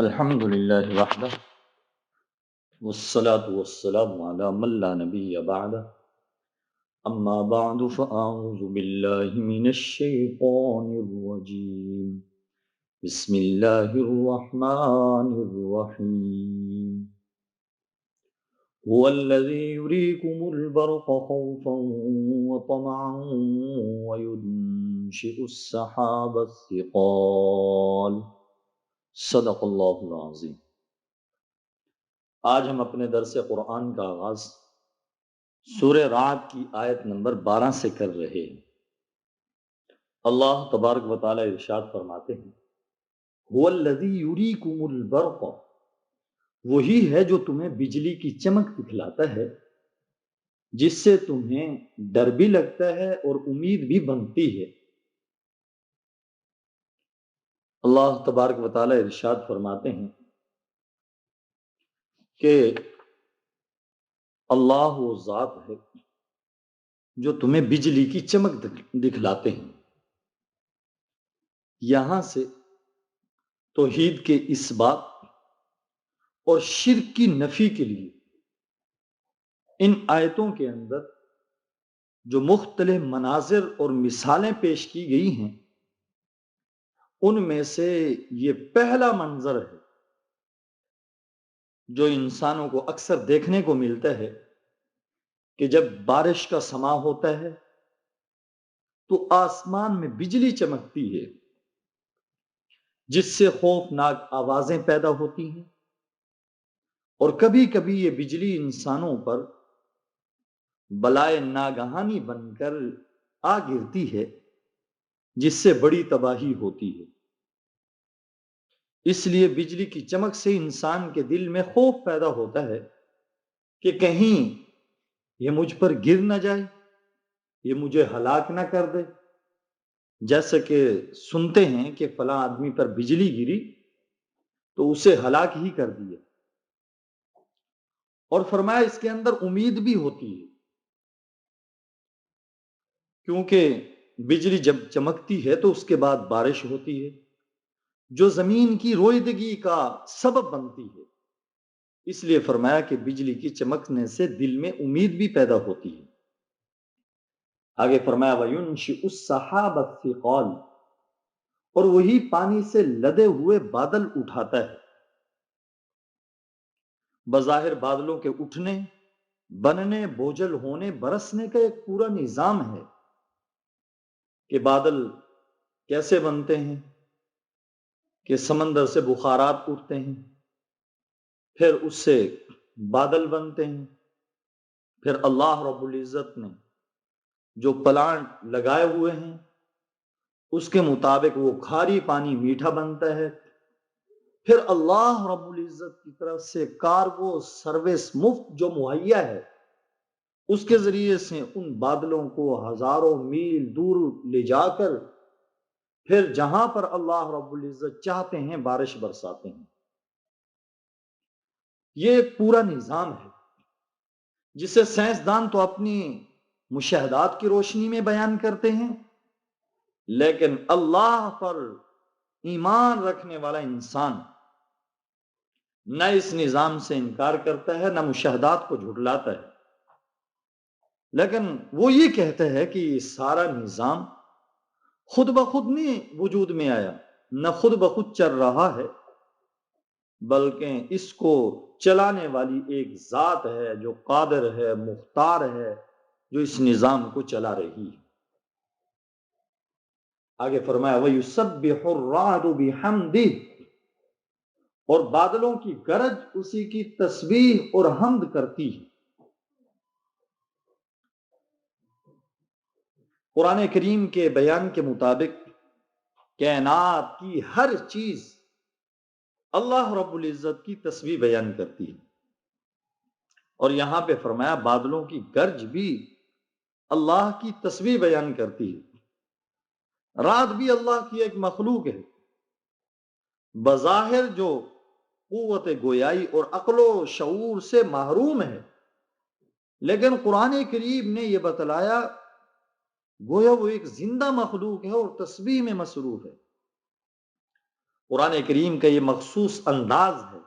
الحمد للہ وحدہ والصلاة والسلام على من لا نبی بعدہ اما بعد فاعوذ باللہ من الشیطان الرجیم بسم اللہ الرحمن الرحیم هو الذی یریکم البرق خوفا وطمعا وینشئ السحاب الثقال صدق اللہ العظیم۔ آج ہم اپنے درس قرآن کا آغاز سورہ رعد کی آیت نمبر 12 سے کر رہے ہیں۔ اللہ تبارک و تعالی ارشاد فرماتے ہیں، هو الذی یریکم البرق، وہی ہے جو تمہیں بجلی کی چمک دکھلاتا ہے، جس سے تمہیں ڈر بھی لگتا ہے اور امید بھی بنتی ہے۔ اللہ تبارک و تعالی ارشاد فرماتے ہیں کہ اللہ وہ ذات ہے جو تمہیں بجلی کی چمک دکھلاتے ہیں۔ یہاں سے توحید کے اس بات اور شرک کی نفی کے لیے ان آیتوں کے اندر جو مختلف مناظر اور مثالیں پیش کی گئی ہیں، ان میں سے یہ پہلا منظر ہے جو انسانوں کو اکثر دیکھنے کو ملتا ہے کہ جب بارش کا سماں ہوتا ہے تو آسمان میں بجلی چمکتی ہے، جس سے خوفناک آوازیں پیدا ہوتی ہیں، اور کبھی کبھی یہ بجلی انسانوں پر بلائے ناگہانی بن کر آ گرتی ہے، جس سے بڑی تباہی ہوتی ہے۔ اس لیے بجلی کی چمک سے انسان کے دل میں خوف پیدا ہوتا ہے کہ کہیں یہ مجھ پر گر نہ جائے، یہ مجھے ہلاک نہ کر دے۔ جیسا کہ سنتے ہیں کہ فلاں آدمی پر بجلی گری تو اسے ہلاک ہی کر دیا، اور فرمایا اس کے اندر امید بھی ہوتی ہے، کیونکہ بجلی جب چمکتی ہے تو اس کے بعد بارش ہوتی ہے جو زمین کی روئیدگی کا سبب بنتی ہے۔ اس لیے فرمایا کہ بجلی کی چمکنے سے دل میں امید بھی پیدا ہوتی ہے۔ آگے فرمایا وَيُنشِئُ السَّحَابَ الثِّقَالَ، اور وہی پانی سے لدے ہوئے بادل اٹھاتا ہے۔ بظاہر بادلوں کے اٹھنے، بننے، بوجھل ہونے، برسنے کا ایک پورا نظام ہے کہ بادل کیسے بنتے ہیں، کہ سمندر سے بخارات اٹھتے ہیں، پھر اس سے بادل بنتے ہیں، پھر اللہ رب العزت نے جو پلانٹ لگائے ہوئے ہیں اس کے مطابق وہ کھاری پانی میٹھا بنتا ہے، پھر اللہ رب العزت کی طرف سے کارگو سروس مفت جو مہیا ہے، اس کے ذریعے سے ان بادلوں کو ہزاروں میل دور لے جا کر پھر جہاں پر اللہ رب العزت چاہتے ہیں بارش برساتے ہیں۔ یہ ایک پورا نظام ہے جسے سائنسدان تو اپنی مشاہدات کی روشنی میں بیان کرتے ہیں، لیکن اللہ پر ایمان رکھنے والا انسان نہ اس نظام سے انکار کرتا ہے، نہ مشاہدات کو جھٹلاتا ہے، لیکن وہ یہ کہتا ہے کہ یہ سارا نظام خود بخود نہیں وجود میں آیا، نہ خود بخود چل رہا ہے، بلکہ اس کو چلانے والی ایک ذات ہے جو قادر ہے، مختار ہے، جو اس نظام کو چلا رہی ہے۔ آگے فرمایا وَيُسَبِّحُ الرَّعْدُ بِحَمْدِهِ، اور بادلوں کی گرج اسی کی تسبیح اور حمد کرتی ہے۔ قرآن کریم کے بیان کے مطابق کائنات کی ہر چیز اللہ رب العزت کی تسبیح بیان کرتی ہے، اور یہاں پہ فرمایا بادلوں کی گرج بھی اللہ کی تسبیح بیان کرتی ہے۔ رات بھی اللہ کی ایک مخلوق ہے، بظاہر جو قوت گویائی اور عقل و شعور سے محروم ہے، لیکن قرآن کریم نے یہ بتلایا گویا وہ ایک زندہ مخلوق ہے اور تسبیح میں مصروف ہے۔ قرآن کریم کا یہ مخصوص انداز ہے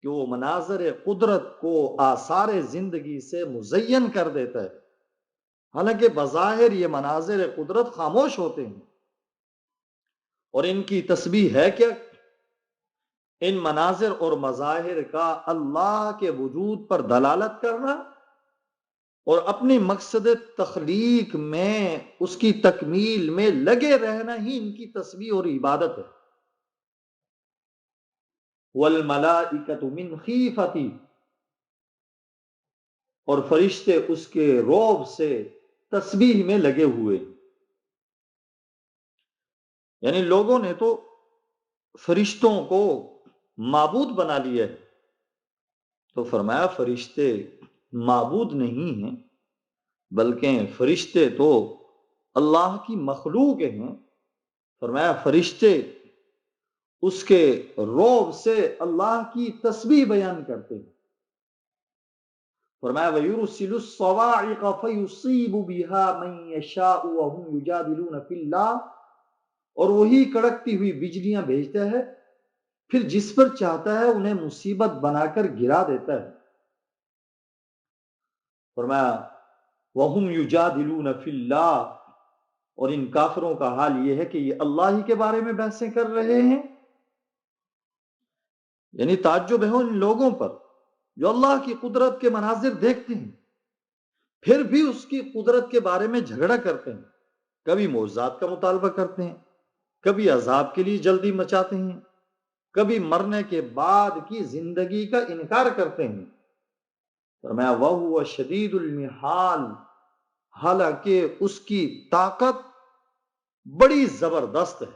کہ وہ مناظر قدرت کو آثار زندگی سے مزین کر دیتا ہے، حالانکہ بظاہر یہ مناظر قدرت خاموش ہوتے ہیں، اور ان کی تسبیح ہے کیا؟ ان مناظر اور مظاہر کا اللہ کے وجود پر دلالت کرنا اور اپنی مقصد تخلیق میں اس کی تکمیل میں لگے رہنا ہی ان کی تسبیح اور عبادت ہے۔ والملائکۃ من خیفتی، اور فرشتے اس کے رعب سے تسبیح میں لگے ہوئے۔ یعنی لوگوں نے تو فرشتوں کو معبود بنا لیا ہے، تو فرمایا فرشتے معبود نہیں ہیں، بلکہ فرشتے تو اللہ کی مخلوق ہیں۔ فرمایا فرشتے اس کے رعب سے اللہ کی تسبیح بیان کرتے ہیں۔ فرمایا وَيُرْسِلُ الصَّوَاعِقَ فَيُصِيبُ بِهَا مَن يَشَاءُ وَهُمْ يُجَادِلُونَ فِي اللَّهِ، اور وہی کڑکتی ہوئی بجلیاں بھیجتا ہے، پھر جس پر چاہتا ہے انہیں مصیبت بنا کر گرا دیتا ہے۔ فرمایا وَهُمْ يُجَادِلُونَ فِي اللَّهِ، اور ان کافروں کا حال یہ ہے کہ یہ اللہ ہی کے بارے میں بحثیں کر رہے ہیں۔ یعنی تعجب ہے ان لوگوں پر جو اللہ کی قدرت کے مناظر دیکھتے ہیں، پھر بھی اس کی قدرت کے بارے میں جھگڑا کرتے ہیں، کبھی معجزات کا مطالبہ کرتے ہیں، کبھی عذاب کے لیے جلدی مچاتے ہیں، کبھی مرنے کے بعد کی زندگی کا انکار کرتے ہیں۔ فرمایا وَهُوَ شَدِيدُ الْمِحَالِ، حالانکہ اس کی طاقت بڑی زبردست ہے۔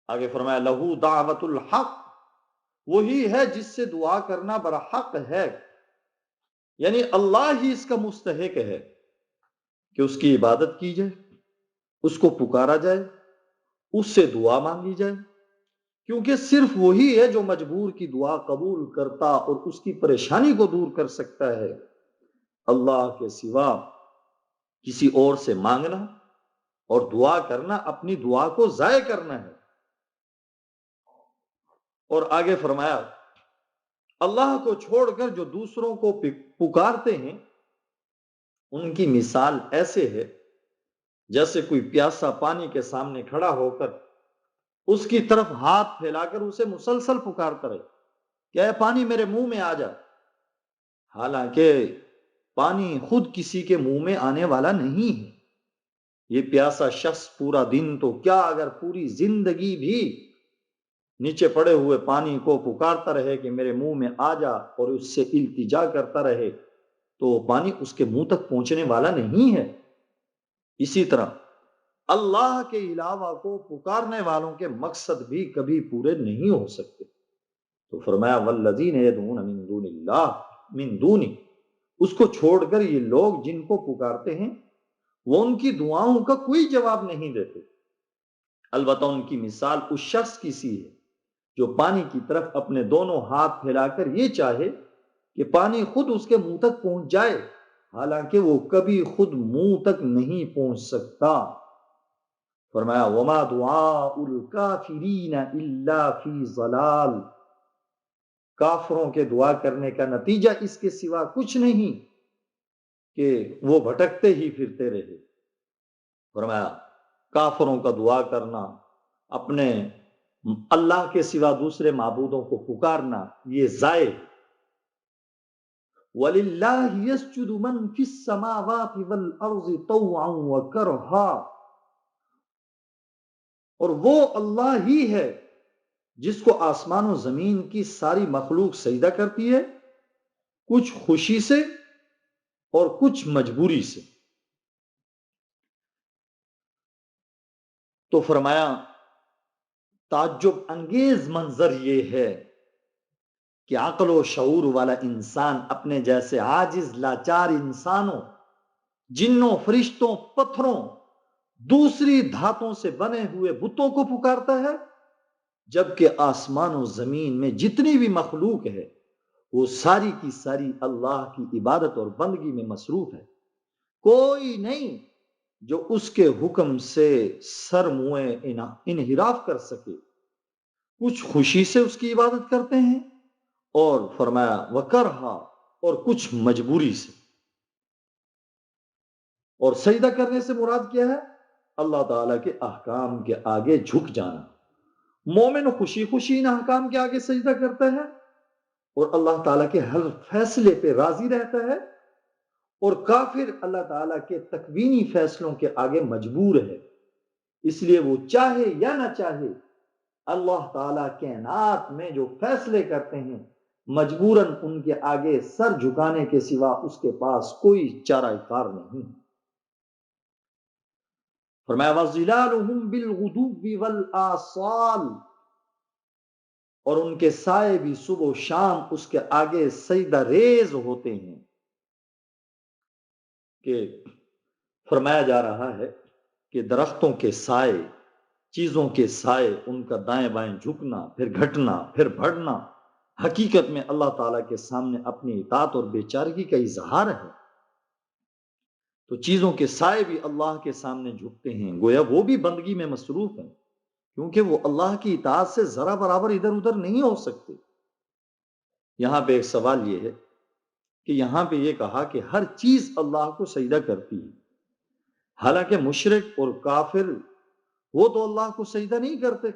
آگے فرمایا لَهُ دَعْوَةُ الْحَقِّ، وہی ہے جس سے دعا کرنا برحق ہے، یعنی اللہ ہی اس کا مستحق ہے کہ اس کی عبادت کی جائے، اس کو پکارا جائے، اس سے دعا مانگی جائے، کیونکہ صرف وہی ہے جو مجبور کی دعا قبول کرتا اور اس کی پریشانی کو دور کر سکتا ہے۔ اللہ کے سوا کسی اور سے مانگنا اور دعا کرنا اپنی دعا کو ضائع کرنا ہے۔ اور آگے فرمایا اللہ کو چھوڑ کر جو دوسروں کو پکارتے ہیں ان کی مثال ایسے ہے جیسے کوئی پیاسا پانی کے سامنے کھڑا ہو کر اس کی طرف ہاتھ پھیلا کر اسے مسلسل پکارتا رہے کہ اے پانی میرے منہ میں آ جا، حالانکہ پانی خود کسی کے منہ میں آنے والا نہیں ہے۔ یہ پیاسا شخص پورا دن تو کیا اگر پوری زندگی بھی نیچے پڑے ہوئے پانی کو پکارتا رہے کہ میرے منہ میں آ جا اور اس سے التجا کرتا رہے تو پانی اس کے منہ تک پہنچنے والا نہیں ہے۔ اسی طرح اللہ کے علاوہ کو پکارنے والوں کے مقصد بھی کبھی پورے نہیں ہو سکتے۔ تو فرمایا والذین یدعون من دون اللہ من دونی، اس کو چھوڑ کر یہ لوگ جن کو پکارتے ہیں وہ ان کی دعاؤں کا کوئی جواب نہیں دیتے، البتہ ان کی مثال اس شخص کی سی ہے جو پانی کی طرف اپنے دونوں ہاتھ پھیلا کر یہ چاہے کہ پانی خود اس کے منہ تک پہنچ جائے، حالانکہ وہ کبھی خود منہ تک نہیں پہنچ سکتا۔ فرمایا وما دعاء الکافرین الا فی ضلال، کافروں کے دعا کرنے کا نتیجہ اس کے سوا کچھ نہیں کہ وہ بھٹکتے ہی پھرتے رہے۔ فرمایا کافروں کا دعا کرنا، اپنے اللہ کے سوا دوسرے معبودوں کو پکارنا، یہ ضائع ہے۔ وَلِلَّهِ يَسْجُدُ مَن فِي السَّمَاوَاتِ وَالْأَرْضِ طَوْعًا وَكَرْهًا، اور وہ اللہ ہی ہے جس کو آسمان و زمین کی ساری مخلوق سجدہ کرتی ہے، کچھ خوشی سے اور کچھ مجبوری سے۔ تو فرمایا تعجب انگیز منظر یہ ہے کہ عقل و شعور والا انسان اپنے جیسے عاجز لاچار انسانوں، جنوں، فرشتوں، پتھروں، دوسری دھاتوں سے بنے ہوئے بتوں کو پکارتا ہے، جبکہ آسمان و زمین میں جتنی بھی مخلوق ہے وہ ساری کی ساری اللہ کی عبادت اور بندگی میں مصروف ہے۔ کوئی نہیں جو اس کے حکم سے سر منہ انحراف کر سکے، کچھ خوشی سے اس کی عبادت کرتے ہیں، اور فرمایا وکرہا، اور کچھ مجبوری سے۔ اور سجدہ کرنے سے مراد کیا ہے؟ اللہ تعالیٰ کے احکام کے آگے جھک جانا۔ مومن خوشی خوشی ان احکام کے آگے سجدہ کرتا ہے اور اللہ تعالیٰ کے ہر فیصلے پہ راضی رہتا ہے، اور کافر اللہ تعالیٰ کے تکوینی فیصلوں کے آگے مجبور ہے، اس لیے وہ چاہے یا نہ چاہے اللہ تعالیٰ کائنات میں جو فیصلے کرتے ہیں مجبوراً ان کے آگے سر جھکانے کے سوا اس کے پاس کوئی چارہ کار نہیں۔ فرمایا وَظِلَالُهُمْ بِالْغُدُوِّ وَالْآصَالِ، اور ان کے سائے بھی صبح و شام اس کے آگے سجدہ ریز ہوتے ہیں۔ کہ فرمایا جا رہا ہے کہ درختوں کے سائے، چیزوں کے سائے، ان کا دائیں بائیں جھکنا، پھر گھٹنا، پھر بڑھنا، حقیقت میں اللہ تعالیٰ کے سامنے اپنی اطاعت اور بے چارگی کا اظہار ہے۔ تو چیزوں کے سائے بھی اللہ کے سامنے جھکتے ہیں، گویا وہ بھی بندگی میں مصروف ہیں، کیونکہ وہ اللہ کی اطاعت سے ذرا برابر ادھر ادھر نہیں ہو سکتے۔ یہاں پہ ایک سوال یہ ہے کہ یہاں پہ یہ کہا کہ ہر چیز اللہ کو سجدہ کرتی ہے، حالانکہ مشرک اور کافر وہ تو اللہ کو سجدہ نہیں کرتے،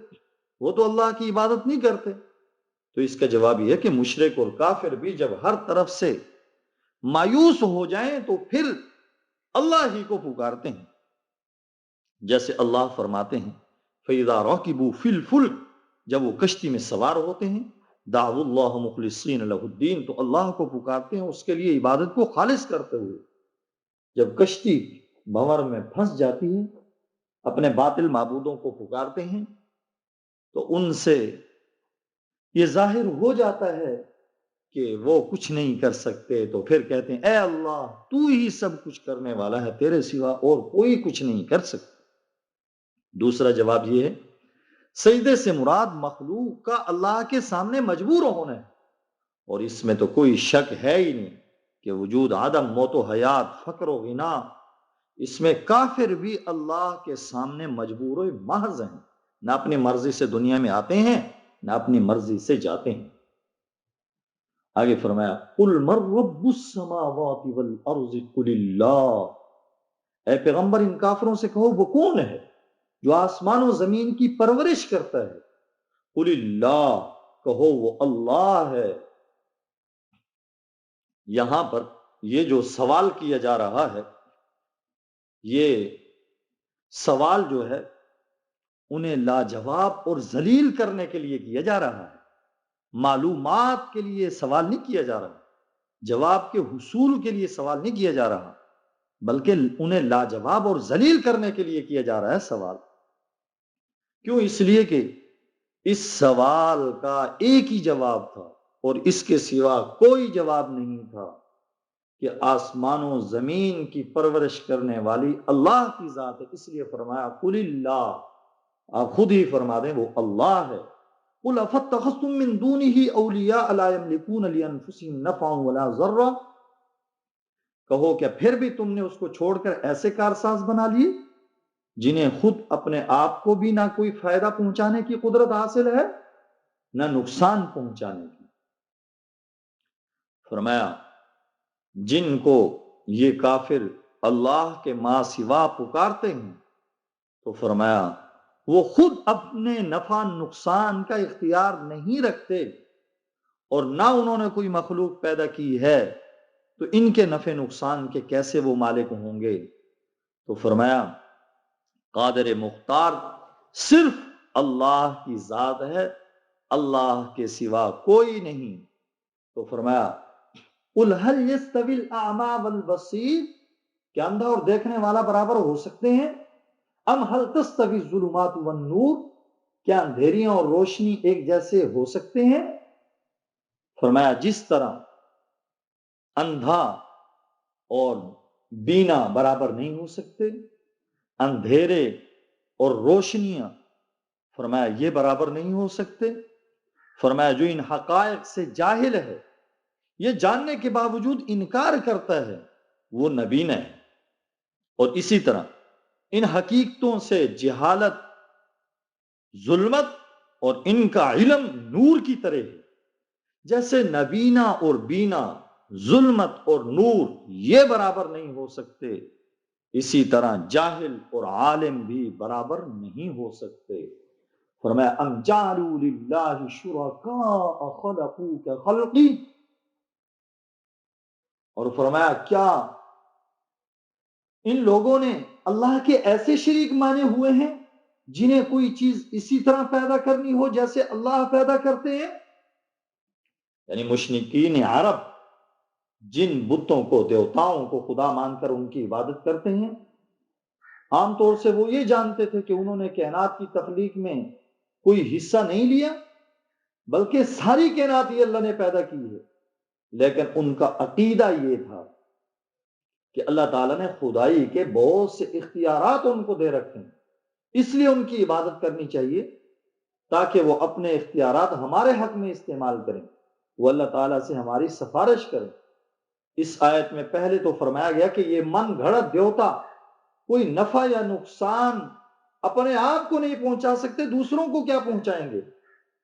وہ تو اللہ کی عبادت نہیں کرتے۔ تو اس کا جواب یہ ہے کہ مشرک اور کافر بھی جب ہر طرف سے مایوس ہو جائیں تو پھر اللہ ہی کو پکارتے ہیں، جیسے اللہ فرماتے ہیں فَإِذَا رَكِبُوا فِي الْفُلْكِ، جب وہ کشتی میں سوار ہوتے ہیں، دعوا اللہ مخلصین لہ الدین، تو اللہ کو پکارتے ہیں اس کے لیے عبادت کو خالص کرتے ہوئے۔ جب کشتی بھنور میں پھنس جاتی ہے، اپنے باطل معبودوں کو پکارتے ہیں تو ان سے یہ ظاہر ہو جاتا ہے کہ وہ کچھ نہیں کر سکتے، تو پھر کہتے ہیں اے اللہ تو ہی سب کچھ کرنے والا ہے، تیرے سوا اور کوئی کچھ نہیں کر سکتا۔ دوسرا جواب یہ ہے سجدے سے مراد مخلوق کا اللہ کے سامنے مجبور ہونا ہے، اور اس میں تو کوئی شک ہے ہی نہیں کہ وجود عدم، موت و حیات، فقر و غنا، اس میں کافر بھی اللہ کے سامنے مجبور و محض ہیں، نہ اپنی مرضی سے دنیا میں آتے ہیں نہ اپنی مرضی سے جاتے ہیں۔ آگے فرمایا قُلْ مَن رَّبُّ السَّمَاوَاتِ وَالْأَرْضِ قُلِ اللَّهُ، اے پیغمبر ان کافروں سے کہو وہ کون ہے جو آسمان و زمین کی پرورش کرتا ہے؟ قُلِ اللَّهُ، کہو وہ اللہ ہے۔ یہاں پر یہ جو سوال کیا جا رہا ہے، یہ سوال جو ہے انہیں لاجواب اور ذلیل کرنے کے لیے کیا جا رہا ہے، معلومات کے لیے سوال نہیں کیا جا رہا، جواب کے حصول کے لیے سوال نہیں کیا جا رہا، بلکہ انہیں لاجواب اور ذلیل کرنے کے لیے کیا جا رہا ہے سوال۔ کیوں؟ اس لیے کہ اس سوال کا ایک ہی جواب تھا اور اس کے سوا کوئی جواب نہیں تھا کہ آسمان و زمین کی پرورش کرنے والی اللہ کی ذات ہے، اس لیے فرمایا قُلِ اللَّهُ، آپ خود ہی فرما دیں وہ اللہ ہے۔ قُلْ أَفَاتَّخَذْتُم مِّن دُونِهِ أَوْلِيَاءَ لَا يَمْلِكُونَ لِأَنفُسِهِمْ نَفْعًا وَلَا ضَرًّا، کہو کیا پھر بھی تم نے اس کو چھوڑ کر ایسے کارساز بنا لیے جنہیں خود اپنے آپ کو بھی نہ کوئی فائدہ پہنچانے کی قدرت حاصل ہے نہ نقصان پہنچانے کی۔ فرمایا جن کو یہ کافر اللہ کے ماں سوا پکارتے ہیں تو فرمایا وہ خود اپنے نفع نقصان کا اختیار نہیں رکھتے اور نہ انہوں نے کوئی مخلوق پیدا کی ہے، تو ان کے نفع نقصان کے کیسے وہ مالک ہوں گے؟ تو فرمایا قادر مختار صرف اللہ کی ذات ہے، اللہ کے سوا کوئی نہیں۔ تو فرمایا قُلْ هَلْ يَسْتَوِي الْأَعْمَى وَالْبَصِيرُ، کیا اندھا اور دیکھنے والا برابر ہو سکتے ہیں؟ ام هل تستوی الظلمات والنور، کیا اندھیریاں اور روشنی ایک جیسے ہو سکتے ہیں؟ فرمایا جس طرح اندھا اور بینا برابر نہیں ہو سکتے، اندھیرے اور روشنیاں فرمایا یہ برابر نہیں ہو سکتے۔ فرمایا جو ان حقائق سے جاہل ہے، یہ جاننے کے باوجود انکار کرتا ہے، وہ نبینا ہے۔ اور اسی طرح ان حقیقتوں سے جہالت ظلمت اور ان کا علم نور کی طرح ہے. جیسے نبینا اور بینا، ظلمت اور نور یہ برابر نہیں ہو سکتے، اسی طرح جاہل اور عالم بھی برابر نہیں ہو سکتے. فرمایا ام جعلوا للہ شرکاء خلقوا کخلقی، اور فرمایا کیا ان لوگوں نے اللہ کے ایسے شریک مانے ہوئے ہیں جنہیں کوئی چیز اسی طرح پیدا کرنی ہو جیسے اللہ پیدا کرتے ہیں. یعنی مشرکین عرب جن بتوں کو، دیوتاؤں کو خدا مان کر ان کی عبادت کرتے ہیں، عام طور سے وہ یہ جانتے تھے کہ انہوں نے کائنات کی تخلیق میں کوئی حصہ نہیں لیا، بلکہ ساری کائنات یہ اللہ نے پیدا کی ہے. لیکن ان کا عقیدہ یہ تھا کہ اللہ تعالیٰ نے خدائی کے بہت سے اختیارات ان کو دے رکھے ہیں، اس لیے ان کی عبادت کرنی چاہیے تاکہ وہ اپنے اختیارات ہمارے حق میں استعمال کریں، وہ اللہ تعالیٰ سے ہماری سفارش کریں. اس آیت میں پہلے تو فرمایا گیا کہ یہ من گھڑت دیوتا کوئی نفع یا نقصان اپنے آپ کو نہیں پہنچا سکتے، دوسروں کو کیا پہنچائیں گے.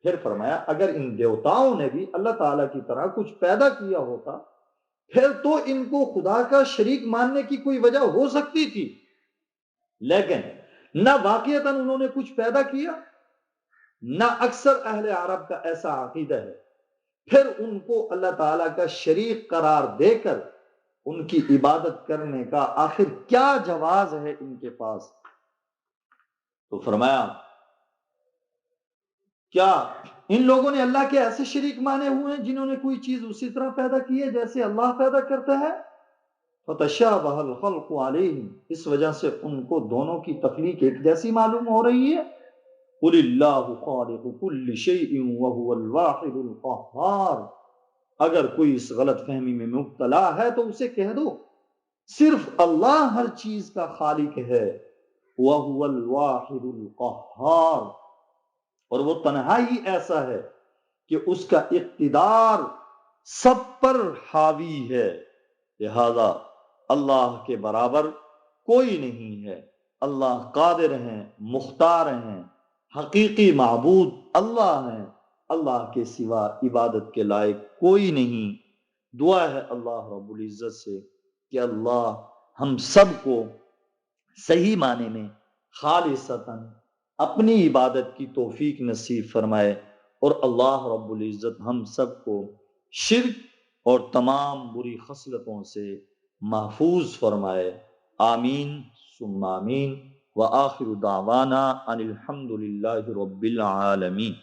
پھر فرمایا اگر ان دیوتاؤں نے بھی اللہ تعالیٰ کی طرح کچھ پیدا کیا ہوتا پھر تو ان کو خدا کا شریک ماننے کی کوئی وجہ ہو سکتی تھی، لیکن نہ واقعتاً انہوں نے کچھ پیدا کیا، نہ اکثر اہل عرب کا ایسا عقیدہ ہے. پھر ان کو اللہ تعالیٰ کا شریک قرار دے کر ان کی عبادت کرنے کا آخر کیا جواز ہے ان کے پاس. تو فرمایا کیا ان لوگوں نے اللہ کے ایسے شریک مانے ہوئے ہیں جنہوں نے کوئی چیز اسی طرح پیدا کی ہے جیسے اللہ پیدا کرتا ہے. فتشابہ الخلق علیہم، اس وجہ سے ان کو دونوں کی تخلیق ایک جیسی معلوم ہو رہی ہے. قل اللہ خالق کل شیء وهو الواحد القہار، اگر کوئی اس غلط فہمی میں مبتلا ہے تو اسے کہہ دو صرف اللہ ہر چیز کا خالق ہے، وهو الواحد القہار، اور وہ تنہا ہی ایسا ہے کہ اس کا اقتدار سب پر حاوی ہے. لہذا اللہ کے برابر کوئی نہیں ہے، اللہ قادر ہیں، مختار ہیں، حقیقی معبود اللہ ہیں، اللہ کے سوا عبادت کے لائق کوئی نہیں. دعا ہے اللہ رب العزت سے کہ اللہ ہم سب کو صحیح معنی میں خالصتاً اپنی عبادت کی توفیق نصیب فرمائے، اور اللہ رب العزت ہم سب کو شرک اور تمام بری خصلتوں سے محفوظ فرمائے. آمین ثم آمین. وآخر دعوانا ان الحمد للہ رب العالمین.